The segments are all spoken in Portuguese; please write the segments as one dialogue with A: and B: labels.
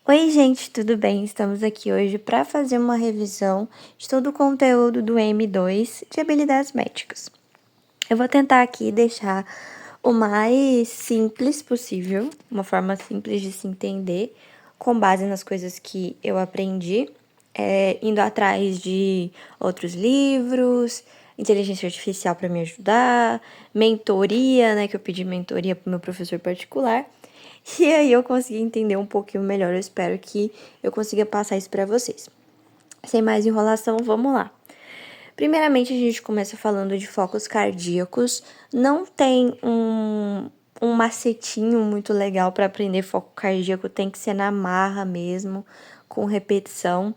A: Oi, gente, tudo bem? Estamos aqui hoje para fazer uma revisão de todo o conteúdo do M2 de habilidades médicas. Eu vou tentar aqui deixar o mais simples possível, uma forma simples de se entender, com base nas coisas que eu aprendi, indo atrás de outros livros, inteligência artificial para me ajudar, mentoria, né, que eu pedi mentoria para o meu professor particular. E aí eu consegui entender um pouquinho melhor. Eu espero que eu consiga passar isso para vocês. Sem mais enrolação, vamos lá. Primeiramente, a gente começa falando de focos cardíacos. Não tem um macetinho muito legal para aprender foco cardíaco, tem que ser na marra mesmo, com repetição.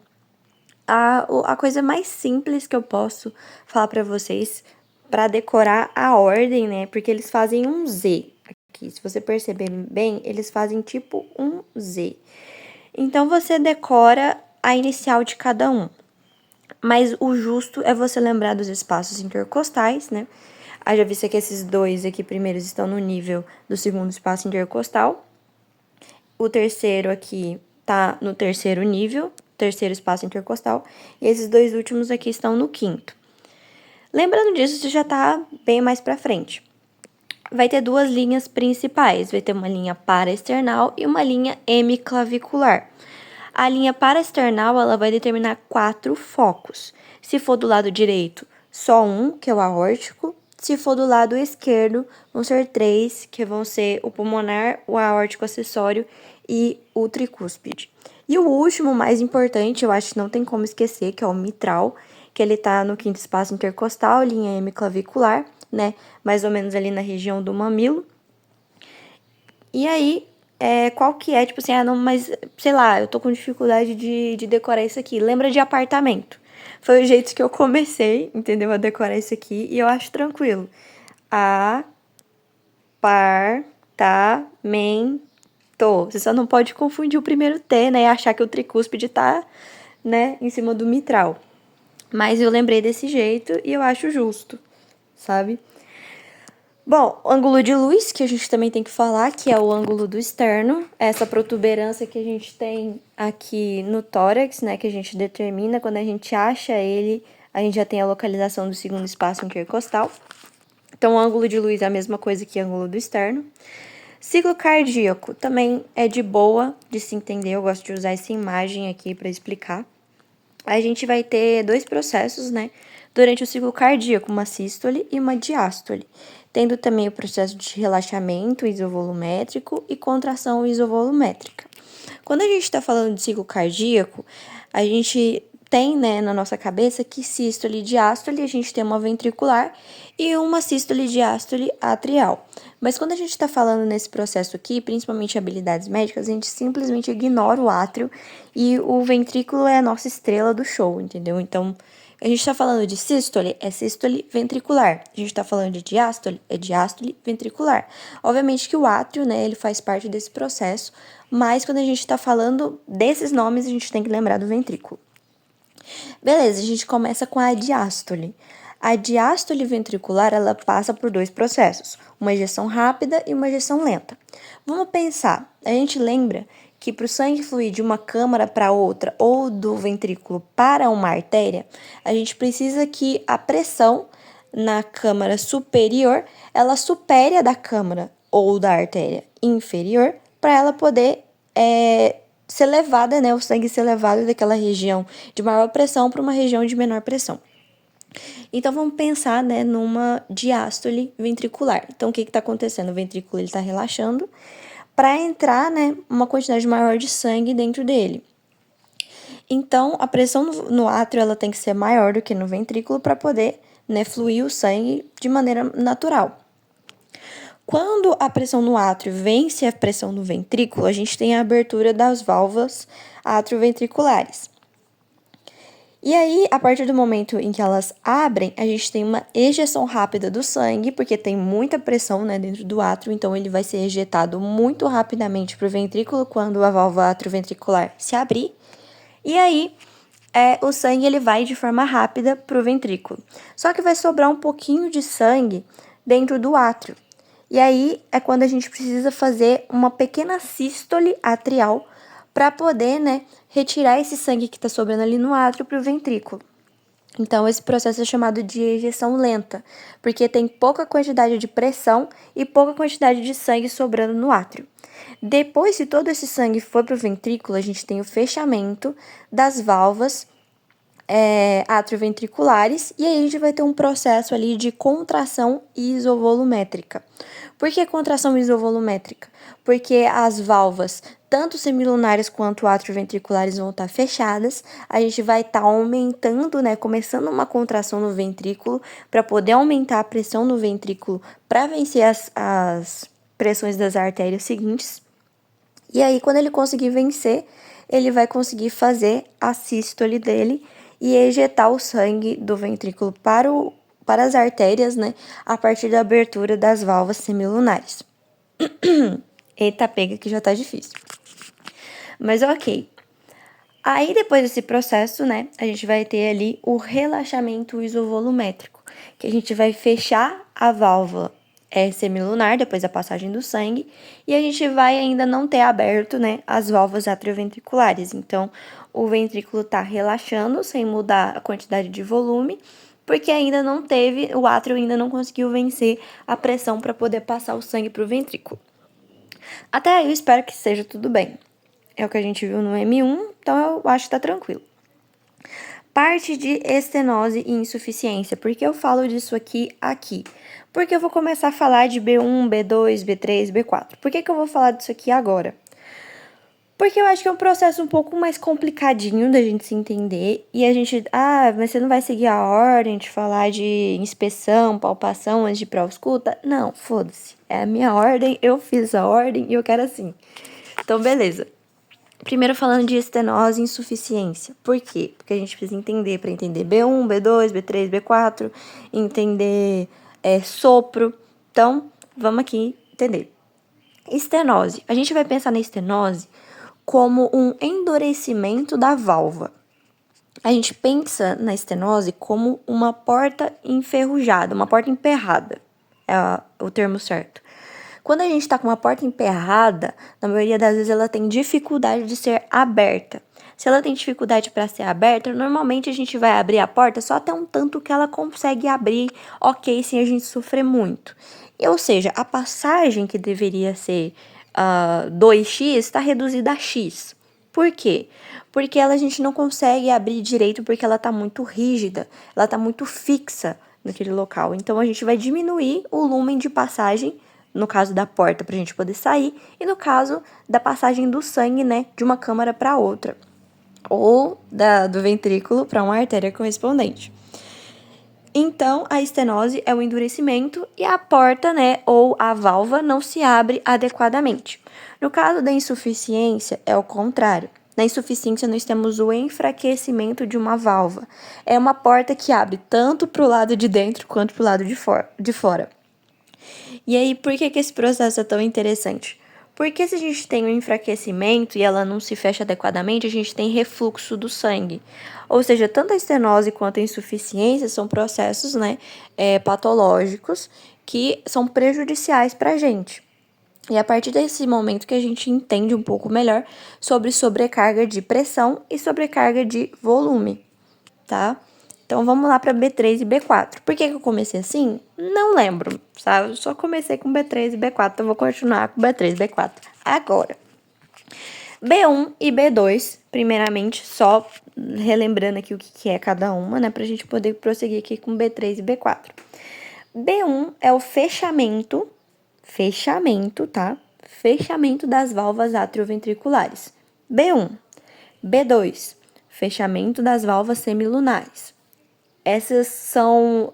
A: A coisa mais simples que eu posso falar para vocês, para decorar a ordem, né? Porque eles fazem um Z aqui. Se você perceber bem, eles fazem tipo um Z. Então você decora a inicial de cada um. Mas o justo é você lembrar dos espaços intercostais, né? Haja vista que esses dois aqui primeiros estão no nível do segundo espaço intercostal. O terceiro aqui tá no terceiro nível, terceiro espaço intercostal. E esses dois últimos aqui estão no quinto. Lembrando disso, você já tá bem mais pra frente. Vai ter duas linhas principais. Vai ter uma linha paraesternal e uma linha hemiclavicular. A linha paraesternal, ela vai determinar 4 focos. Se for do lado direito, só um, que é o aórtico. Se for do lado esquerdo, vão ser 3, que vão ser o pulmonar, o aórtico acessório e o tricúspide. E o último, mais importante, eu acho que não tem como esquecer, que é o mitral, que ele tá no quinto espaço intercostal, linha hemiclavicular, né? Mais ou menos ali na região do mamilo. E aí, qual que é? Tipo assim, não, mas sei lá, eu tô com dificuldade de decorar isso aqui. Lembra de apartamento? Foi o jeito que eu comecei, entendeu? A decorar isso aqui e eu acho tranquilo. Apartamento. Você só não pode confundir o primeiro T, né? E achar que o tricúspide tá, né, em cima do mitral. Mas eu lembrei desse jeito e eu acho justo, sabe? Bom, ângulo de luz, que a gente também tem que falar, que é o ângulo do externo, essa protuberância que a gente tem aqui no tórax, né, que a gente determina, quando a gente acha ele, a gente já tem a localização do segundo espaço intercostal. Então, o ângulo de luz é a mesma coisa que ângulo do externo. Ciclo cardíaco também é de boa de se entender, eu gosto de usar essa imagem aqui para explicar. A gente vai ter dois processos, né, durante o ciclo cardíaco, uma sístole e uma diástole, tendo também o processo de relaxamento isovolumétrico e contração isovolumétrica. Quando a gente está falando de ciclo cardíaco, a gente tem, né, na nossa cabeça que sístole e diástole, a gente tem uma ventricular e uma sístole e diástole atrial. Mas quando a gente está falando nesse processo aqui, principalmente habilidades médicas, a gente simplesmente ignora o átrio e o ventrículo é a nossa estrela do show, entendeu? Então, a gente está falando de sístole, é sístole ventricular. A gente está falando de diástole, é diástole ventricular. Obviamente que o átrio, né, ele faz parte desse processo, mas quando a gente está falando desses nomes, a gente tem que lembrar do ventrículo. Beleza, a gente começa com a diástole. A diástole ventricular, ela passa por dois processos, uma ejeção rápida e uma ejeção lenta. Vamos pensar, a gente lembra que para o sangue fluir de uma câmara para outra ou do ventrículo para uma artéria, a gente precisa que a pressão na câmara superior, ela supere a da câmara ou da artéria inferior para ela poder ser levada, né, o sangue ser levado daquela região de maior pressão para uma região de menor pressão. Então vamos pensar, né, numa diástole ventricular. Então o que está acontecendo? O ventrículo está relaxando para entrar, né, uma quantidade maior de sangue dentro dele. Então a pressão no átrio ela tem que ser maior do que no ventrículo para poder, né, fluir o sangue de maneira natural. Quando a pressão no átrio vence a pressão no ventrículo, a gente tem a abertura das válvulas atrioventriculares. E aí, a partir do momento em que elas abrem, a gente tem uma ejeção rápida do sangue, porque tem muita pressão, né, dentro do átrio, então ele vai ser ejetado muito rapidamente para o ventrículo quando a válvula atrioventricular se abrir. E aí, o sangue ele vai de forma rápida para o ventrículo. Só que vai sobrar um pouquinho de sangue dentro do átrio. E aí é quando a gente precisa fazer uma pequena sístole atrial para poder, né, retirar esse sangue que está sobrando ali no átrio para o ventrículo. Então, esse processo é chamado de ejeção lenta, porque tem pouca quantidade de pressão e pouca quantidade de sangue sobrando no átrio. Depois, se todo esse sangue for para o ventrículo, a gente tem o fechamento das válvulas atrioventriculares, e aí a gente vai ter um processo ali de contração isovolumétrica. Por que contração isovolumétrica? Porque as válvulas, tanto semilunares quanto atrioventriculares, vão estar fechadas, a gente vai estar aumentando, né, começando uma contração no ventrículo, para poder aumentar a pressão no ventrículo, para vencer as pressões das artérias seguintes. E aí, quando ele conseguir vencer, ele vai conseguir fazer a sístole dele e ejetar o sangue do ventrículo para as artérias, né, a partir da abertura das válvulas semilunares. Eita, pega que já tá difícil. Mas ok. Aí, depois desse processo, né, a gente vai ter ali o relaxamento isovolumétrico, que a gente vai fechar a válvula semilunar, depois da passagem do sangue, e a gente vai ainda não ter aberto, né, as válvulas atrioventriculares. Então, o ventrículo tá relaxando, sem mudar a quantidade de volume, porque ainda não teve, o átrio ainda não conseguiu vencer a pressão para poder passar o sangue para o ventrículo. Até aí eu espero que seja tudo bem. É o que a gente viu no M1, então eu acho que tá tranquilo. Parte de estenose e insuficiência. Por que eu falo disso aqui? Porque eu vou começar a falar de B1, B2, B3, B4. Por que eu vou falar disso aqui agora? Porque eu acho que é um processo um pouco mais complicadinho da gente se entender. E a gente, mas você não vai seguir a ordem de falar de inspeção, palpação antes de pró-ausculta? Não, foda-se. É a minha ordem, eu fiz a ordem e eu quero assim. Então, beleza. Primeiro falando de estenose e insuficiência. Por quê? Porque a gente precisa entender, para entender B1, B2, B3, B4, entender sopro. Então, vamos aqui entender. Estenose. A gente vai pensar na estenose como um endurecimento da válvula. A gente pensa na estenose como uma porta enferrujada, uma porta emperrada, é o termo certo. Quando a gente está com uma porta emperrada, na maioria das vezes ela tem dificuldade de ser aberta. Se ela tem dificuldade para ser aberta, normalmente a gente vai abrir a porta só até um tanto que ela consegue abrir, ok, sem a gente sofrer muito. Ou seja, a passagem que deveria ser 2x está reduzida a x. Por quê? Porque a gente não consegue abrir direito porque ela está muito rígida, ela está muito fixa naquele local. Então, a gente vai diminuir o lumen de passagem, no caso da porta, para a gente poder sair, e no caso da passagem do sangue, né, de uma câmara para outra, ou do ventrículo para uma artéria correspondente. Então, a estenose é o endurecimento e a porta, né, ou a válvula não se abre adequadamente. No caso da insuficiência, é o contrário. Na insuficiência, nós temos o enfraquecimento de uma válvula. É uma porta que abre tanto para o lado de dentro quanto para o lado de fora. E aí, por que esse processo é tão interessante? Porque se a gente tem um enfraquecimento e ela não se fecha adequadamente, a gente tem refluxo do sangue. Ou seja, tanto a estenose quanto a insuficiência são processos, né, patológicos que são prejudiciais para a gente. E é a partir desse momento que a gente entende um pouco melhor sobre sobrecarga de pressão e sobrecarga de volume, tá? Então, vamos lá para B3 e B4. Por que eu comecei assim? Não lembro, sabe? Eu só comecei com B3 e B4, então vou continuar com B3 e B4 agora. B1 e B2, primeiramente, só relembrando aqui o que é cada uma, né? Pra gente poder prosseguir aqui com B3 e B4. B1 é o fechamento, tá? Fechamento das válvulas atrioventriculares. B1. B2, fechamento das válvulas semilunares. Essas são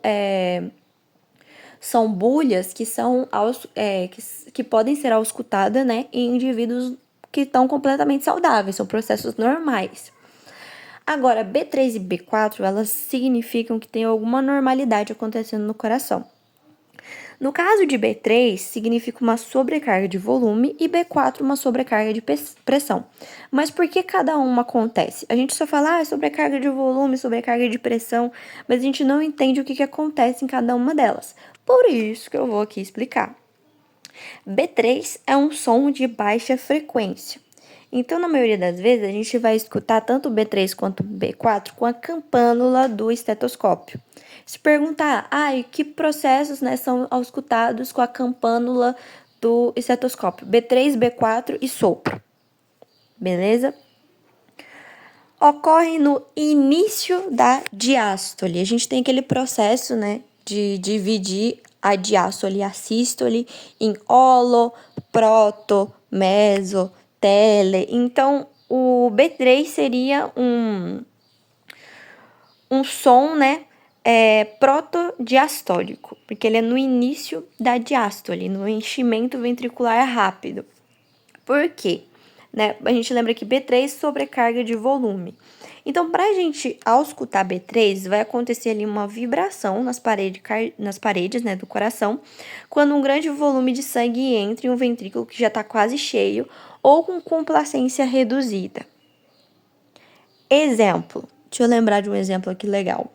A: bulhas que que podem ser auscultadas, né, em indivíduos que estão completamente saudáveis, são processos normais. Agora, B3 e B4, elas significam que tem alguma normalidade acontecendo no coração. No caso de B3, significa uma sobrecarga de volume e B4 uma sobrecarga de pressão. Mas por que cada uma acontece? A gente só fala sobrecarga de volume, sobrecarga de pressão, mas a gente não entende o que acontece em cada uma delas. Por isso que eu vou aqui explicar. B3 é um som de baixa frequência. Então, na maioria das vezes, a gente vai escutar tanto o B3 quanto o B4 com a campânula do estetoscópio. Se perguntar, que processos, né, são auscultados com a campânula do estetoscópio? B3, B4 e sopro. Beleza? Ocorre no início da diástole. A gente tem aquele processo, né, de dividir a diástole e a sístole em holo, proto, meso, tele. Então, o B3 seria um som, né, protodiastólico, porque ele é no início da diástole, no enchimento ventricular rápido. Por quê? Né? A gente lembra que B3 sobrecarga de volume. Então, para a gente auscultar B3, vai acontecer ali uma vibração nas paredes, né, do coração, quando um grande volume de sangue entra em um ventrículo que já está quase cheio ou com complacência reduzida. Exemplo. Deixa eu lembrar de um exemplo aqui legal.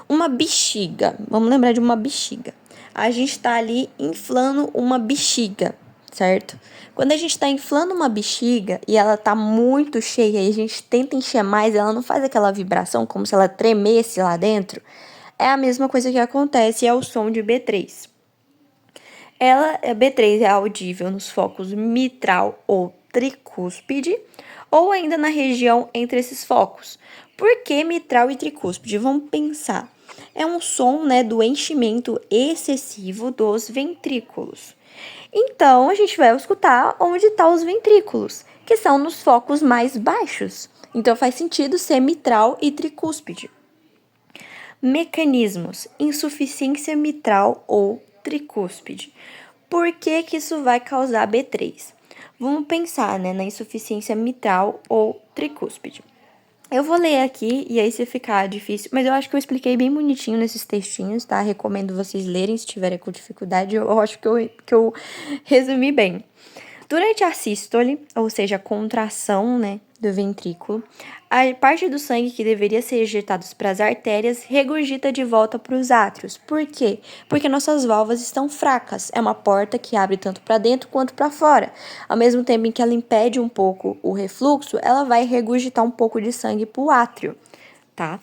A: Uma bexiga. Vamos lembrar de uma bexiga. A gente está ali inflando uma bexiga, certo? Quando a gente está inflando uma bexiga e ela está muito cheia e a gente tenta encher mais, ela não faz aquela vibração como se ela tremesse lá dentro. É a mesma coisa que acontece ao som de B3. B3 é audível nos focos mitral ou tricúspide, ou ainda na região entre esses focos. Por que mitral e tricúspide? Vamos pensar. É um som, né, do enchimento excessivo dos ventrículos. Então, a gente vai escutar onde estão os ventrículos, que são nos focos mais baixos. Então, faz sentido ser mitral e tricúspide. Mecanismos: insuficiência mitral ou tricúspide. Por que isso vai causar B3? Vamos pensar, né, na insuficiência mitral ou tricúspide. Eu vou ler aqui, e aí se ficar difícil, mas eu acho que eu expliquei bem bonitinho nesses textinhos, tá? Recomendo vocês lerem se tiverem com dificuldade, eu acho que eu resumi bem. Durante a sístole, ou seja, a contração, né, do ventrículo, a parte do sangue que deveria ser ejetado para as artérias regurgita de volta para os átrios. Por quê? Porque nossas válvulas estão fracas. É uma porta que abre tanto para dentro quanto para fora. Ao mesmo tempo em que ela impede um pouco o refluxo, ela vai regurgitar um pouco de sangue para o átrio, tá?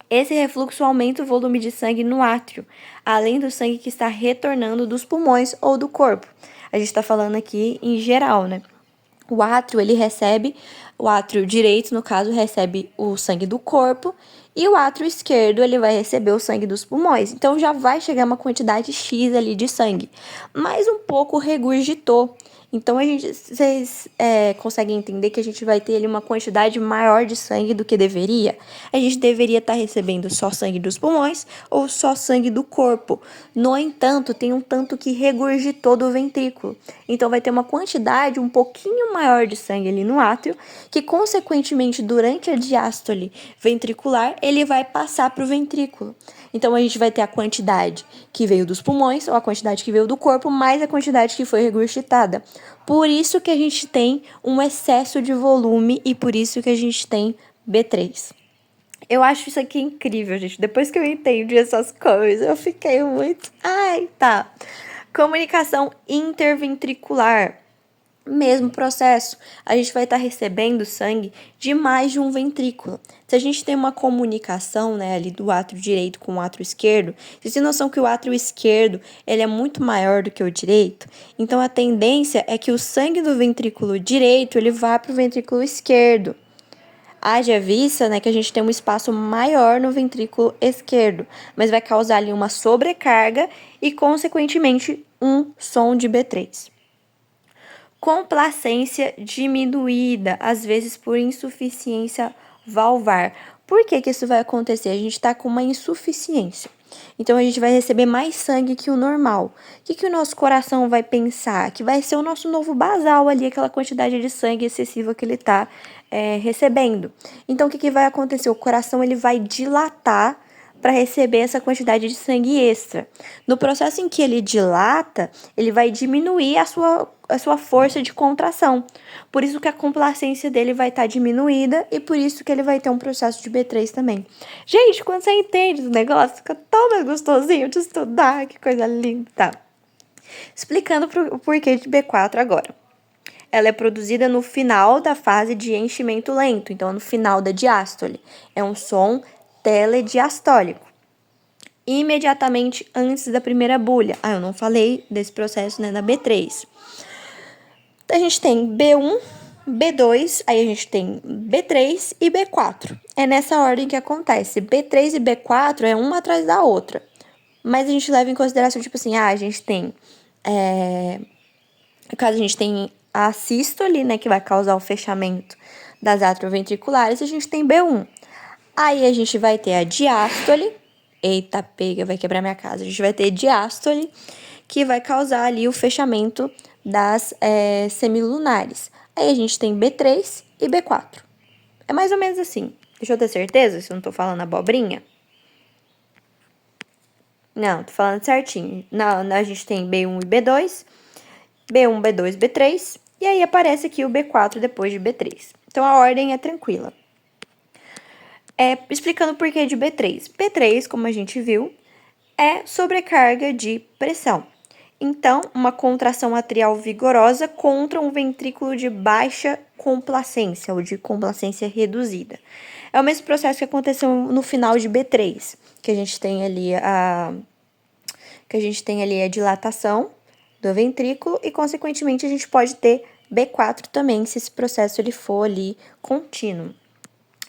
A: Esse refluxo aumenta o volume de sangue no átrio, além do sangue que está retornando dos pulmões ou do corpo. A gente está falando aqui em geral, né? O átrio direito, no caso, recebe o sangue do corpo, e o átrio esquerdo, ele vai receber o sangue dos pulmões. Então, já vai chegar uma quantidade X ali de sangue, mas um pouco regurgitou. Então, vocês conseguem entender que a gente vai ter ali uma quantidade maior de sangue do que deveria? A gente deveria estar recebendo só sangue dos pulmões ou só sangue do corpo. No entanto, tem um tanto que regurgitou do ventrículo. Então, vai ter uma quantidade um pouquinho maior de sangue ali no átrio, que, consequentemente, durante a diástole ventricular, ele vai passar para o ventrículo. Então, a gente vai ter a quantidade que veio dos pulmões, ou a quantidade que veio do corpo, mais a quantidade que foi regurgitada. Por isso que a gente tem um excesso de volume e por isso que a gente tem B3. Eu acho isso aqui incrível, gente. Depois que eu entendi essas coisas, eu fiquei muito... tá. Comunicação interventricular. Mesmo processo, a gente vai estar recebendo sangue de mais de um ventrículo. Se a gente tem uma comunicação, né, ali do átrio direito com o átrio esquerdo, vocês têm noção que o átrio esquerdo ele é muito maior do que o direito? Então, a tendência é que o sangue do ventrículo direito ele vá para o ventrículo esquerdo. Haja vista, né, que a gente tem um espaço maior no ventrículo esquerdo, mas vai causar ali uma sobrecarga e, consequentemente, um som de B3. Complacência diminuída, às vezes por insuficiência valvar. Por que isso vai acontecer? A gente está com uma insuficiência. Então, a gente vai receber mais sangue que o normal. O que o nosso coração vai pensar? Que vai ser o nosso novo basal ali, aquela quantidade de sangue excessiva que ele está recebendo. Então, o que vai acontecer? O coração ele vai dilatar para receber essa quantidade de sangue extra. No processo em que ele dilata, ele vai diminuir a sua força de contração. Por isso que a complacência dele vai estar diminuída e por isso que ele vai ter um processo de B3 também. Gente, quando você entende o negócio, fica tão mais gostosinho de estudar, que coisa linda. Tá. Explicando o porquê de B4 agora. ela é produzida no final da fase de enchimento lento, então no final da diástole. É um som telediastólico. Imediatamente antes da primeira bulha. Eu não falei desse processo, né, da B3. A gente tem B1, B2, aí a gente tem B3 e B4. É nessa ordem que acontece. B3 e B4 é uma atrás da outra. Mas a gente leva em consideração, tipo assim, a gente tem... No caso, a gente tem a sístole, né, que vai causar o fechamento das atrioventriculares, e a gente tem B1. Aí a gente vai ter a diástole. Eita, pega, vai quebrar minha casa. A gente vai ter diástole, que vai causar ali o fechamento das semilunares. Aí a gente tem B3 e B4. É mais ou menos assim. Deixa eu ter certeza se eu não tô falando abobrinha. Não, tô falando certinho. A gente tem B1 e B2, B1, B2, B3, e aí aparece aqui o B4 depois de B3. Então a ordem é tranquila. Explicando o porquê de B3. B3, como a gente viu, é sobrecarga de pressão. Então, uma contração atrial vigorosa contra um ventrículo de baixa complacência ou de complacência reduzida. É o mesmo processo que aconteceu no final de B3, que a gente tem ali a dilatação do ventrículo e, consequentemente, a gente pode ter B4 também, se esse processo ele for ali contínuo.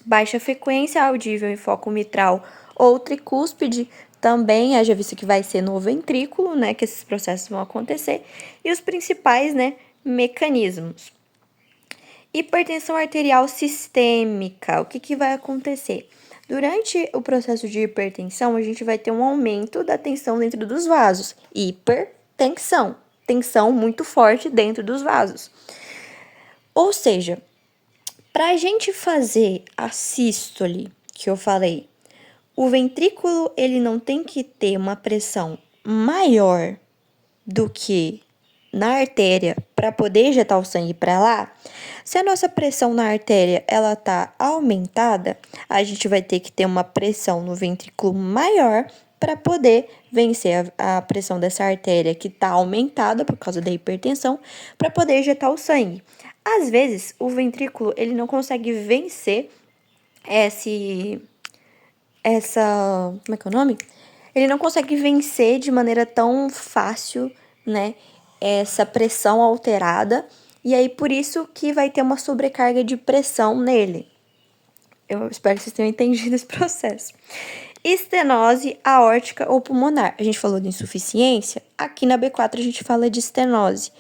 A: Baixa frequência audível em foco mitral ou tricúspide também, haja visto que vai ser no ventrículo, né, que esses processos vão acontecer. E os principais, né, mecanismos. Hipertensão arterial sistêmica, o que vai acontecer? Durante o processo de hipertensão, a gente vai ter um aumento da tensão dentro dos vasos. Hipertensão, tensão muito forte dentro dos vasos. Ou seja, para a gente fazer a sístole, que eu falei, o ventrículo ele não tem que ter uma pressão maior do que na artéria para poder injetar o sangue para lá. Se a nossa pressão na artéria ela tá aumentada, a gente vai ter que ter uma pressão no ventrículo maior para poder vencer a pressão dessa artéria que está aumentada por causa da hipertensão, para poder injetar o sangue. Às vezes, o ventrículo ele não consegue vencer como é que é o nome? Ele não consegue vencer de maneira tão fácil, né, essa pressão alterada, e aí por isso que vai ter uma sobrecarga de pressão nele. Eu espero que vocês tenham entendido esse processo. Estenose aórtica ou pulmonar. A gente falou de insuficiência, aqui na B4 a gente fala de estenose.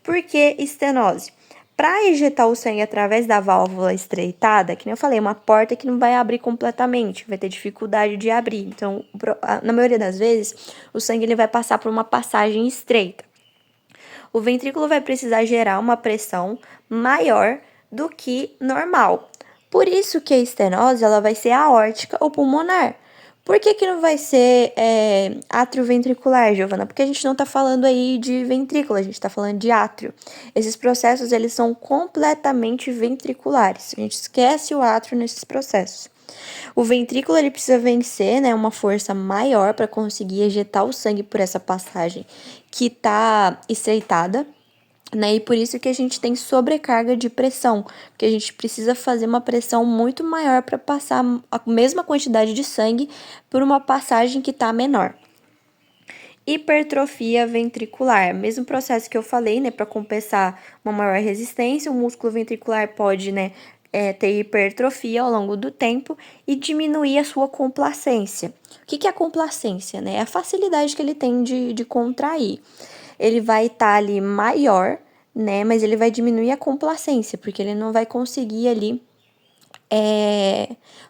A: Por que estenose? Para ejetar o sangue através da válvula estreitada, que nem eu falei, uma porta que não vai abrir completamente, vai ter dificuldade de abrir. Então, na maioria das vezes, o sangue ele vai passar por uma passagem estreita. O ventrículo vai precisar gerar uma pressão maior do que normal. Por isso que a estenose ela vai ser aórtica ou pulmonar. Por que não vai ser atrioventricular, Giovana? Porque a gente não está falando aí de ventrículo, a gente está falando de átrio. Esses processos, eles são completamente ventriculares. A gente esquece o átrio nesses processos. O ventrículo, ele precisa vencer, né, uma força maior para conseguir ejetar o sangue por essa passagem que está estreitada, né? E por isso que a gente tem sobrecarga de pressão, porque a gente precisa fazer uma pressão muito maior para passar a mesma quantidade de sangue por uma passagem que está menor. Hipertrofia ventricular, mesmo processo que eu falei, né, para compensar uma maior resistência, o músculo ventricular pode, né, ter hipertrofia ao longo do tempo e diminuir a sua complacência. O que é a complacência, né? É a facilidade que ele tem de contrair. Ele vai estar ali maior, né? Mas ele vai diminuir a complacência, porque ele não vai conseguir ali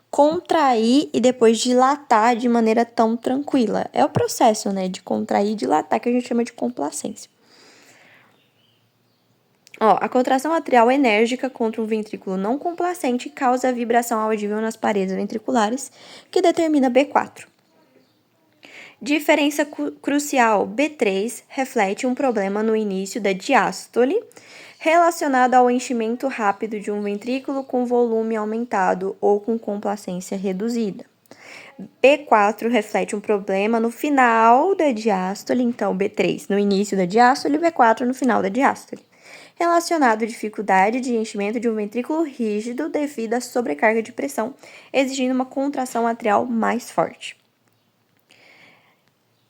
A: contrair e depois dilatar de maneira tão tranquila. É o processo, né? De contrair e dilatar que a gente chama de complacência. A contração atrial enérgica contra um ventrículo não complacente causa vibração audível nas paredes ventriculares, que determina B4. Diferença crucial: B3 reflete um problema no início da diástole, relacionado ao enchimento rápido de um ventrículo com volume aumentado ou com complacência reduzida. B4 reflete um problema no final da diástole, então B3 no início da diástole e B4 no final da diástole, relacionado à dificuldade de enchimento de um ventrículo rígido devido à sobrecarga de pressão, exigindo uma contração atrial mais forte.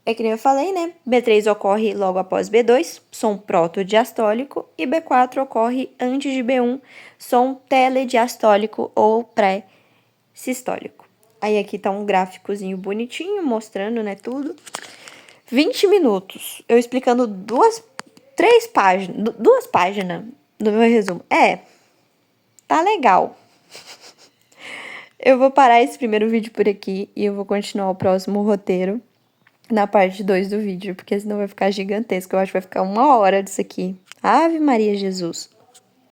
A: É que nem eu falei, né? B3 ocorre logo após B2, som protodiastólico, e B4 ocorre antes de B1, som telediastólico ou pré-sistólico. Aí aqui tá um gráficozinho bonitinho, mostrando, né, tudo. 20 minutos, eu explicando duas páginas do meu resumo. Tá legal. Eu vou parar esse primeiro vídeo por aqui e eu vou continuar o próximo roteiro na parte 2 do vídeo, porque senão vai ficar gigantesco. Eu acho que vai ficar 1 hora disso aqui. Ave Maria Jesus.